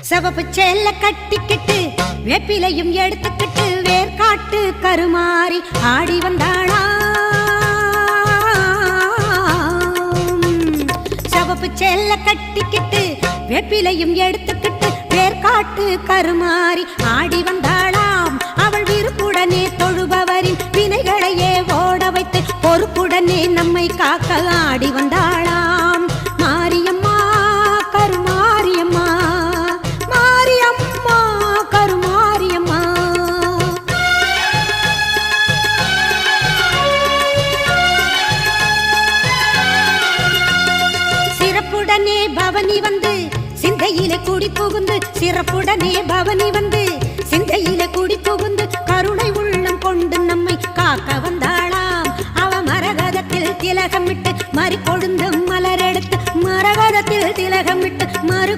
சிவப்பு சேல கட்டிக்கிட்டு வேப்பிலையும் எடுத்துக்கிட்டு வேர்காட்டு கருமாறி ஆடி வந்தாளாம். சிவப்பு சேல கட்டிக்கிட்டு வேப்பிலையும் எடுத்துக்கிட்டு வேர்காட்டு கருமாறி ஆடி வந்தாளாம். அவள் விருப்புடனே தொழுபவரின் வினைகளையே ஓட வைத்து பொறுப்புடனே நம்மை காக்க ஆடி வந்தாளாம். மாரியம்மா கருமாரியம்மா, மாரியம்மா கருமாரியம்மா. சிறப்புடனே பவனி வந்து சிந்தையிலே குடி புகுந்து, சிறப்புடனே பவனி வந்து சிந்தையிலே குடி புகுந்து கருணை உள்ளம் கொண்டு நம்மை காக்க வந்தாளாம். அவ மரகதத்தில் திலகமிட்டு மறி கொழுந்து மலரெடுத்து மரகதத்தில் திலகமிட்டு